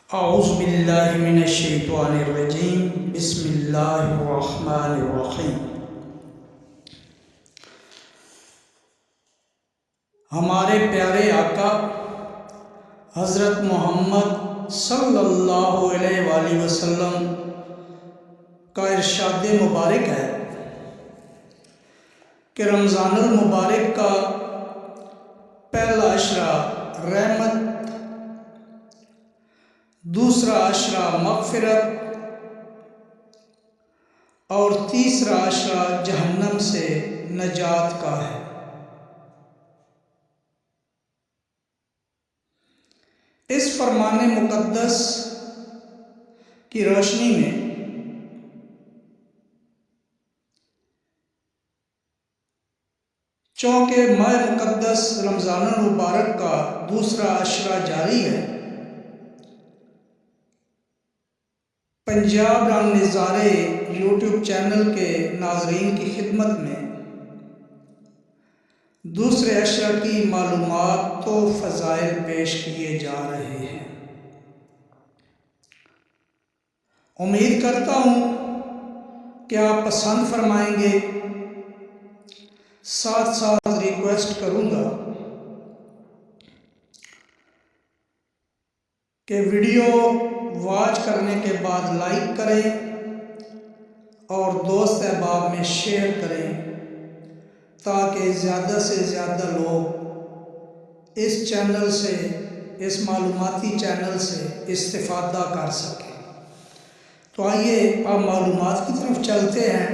औज़ुबिल्लाहि मिनश्शैतानिर्रजीम बिस्मिल्लाहिर्रहमानिर्रहीम। हमारे प्यारे आका हज़रत मोहम्मद सल्लल्लाहु अलैहि वसल्लम का इरशाद मुबारक है कि रमज़ानुल मुबारक का पहला अशरा रहमत, दूसरा अशरा मग़फ़िरत और तीसरा अशरा जहन्नम से नजात का है। इस फरमाने मुक़द्दस की रोशनी में चूँकि माह मुक़द्दस रमज़ानुल मुबारक का दूसरा अशरा जारी है, पंजाब रंग नज़ारे यूट्यूब चैनल के नाज़रीन की खिदमत में दूसरे अशरा की मालूमात तो फ़ज़ाइल पेश किए जा रहे हैं। उम्मीद करता हूँ कि आप पसंद फरमाएंगे। साथ साथ रिक्वेस्ट करूँगा कि वीडियो वॉच करने के बाद लाइक करें और दोस्त अहबाब में शेयर करें ताकि ज़्यादा से ज़्यादा लोग इस चैनल से, इस मालूमाती चैनल से इस्तिफ़ादा कर सकें। तो आइए अब मालूमात की तरफ चलते हैं।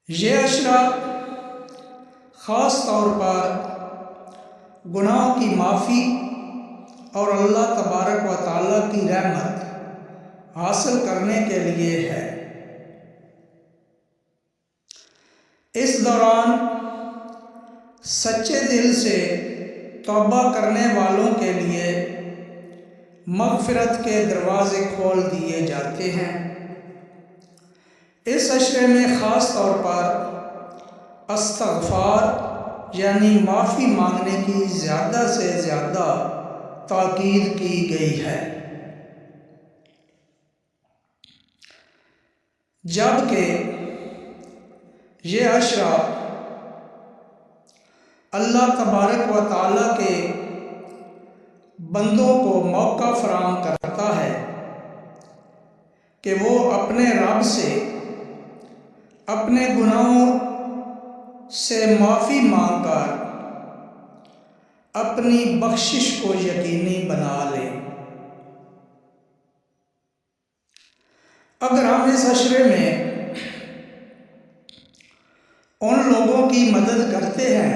ये अशरा ख़ास तौर पर गुनाहों की माफ़ी और अल्लाह तबारक व तआला की रहमत हासिल करने के लिए है। इस दौरान सच्चे दिल से तौबा करने वालों के लिए मग़फ़िरत के दरवाज़े खोल दिए जाते हैं। इस अशरे में ख़ास तौर पर इस्तग़फ़ार यानी माफ़ी मांगने की ज़्यादा से ज़्यादा ताकीद की गई है, जबकि ये अशरा अल्लाह तबारक व तआला के बंदों को मौका फराहम करता है कि वो अपने रब से अपने गुनाहों से माफ़ी मांगकर अपनी बख्शिश को यकीनी बना लें। अगर हम इस अशरे में उन लोगों की मदद करते हैं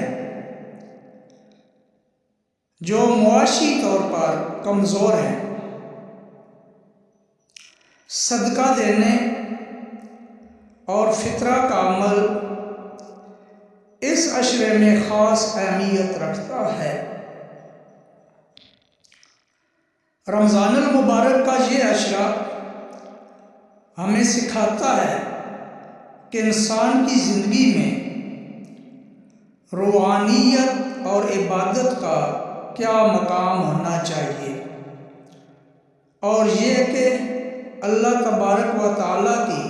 जो मुआशी तौर पर कमज़ोर हैं, सदका देने और फितरा का अमल इस अशरे में ख़ास अहमियत रखता है। रमज़ानुल मुबारक का ये अशरा हमें सिखाता है कि इंसान की ज़िंदगी में रूहानियत और इबादत का क्या मकाम होना चाहिए, और ये कि अल्लाह तबारक व तआला की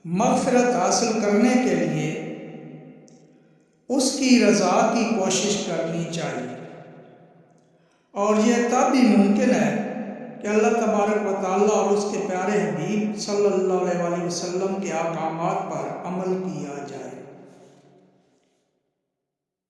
मग़फ़िरत हासिल करने के लिए उसकी रज़ा की कोशिश करनी चाहिए। और यह तब भी मुमकिन है कि अल्लाह तबारक व तआला और उसके प्यारे हबीब सल्लल्लाहु अलैहि वसल्लम के अहकामात पर अमल किया जाए।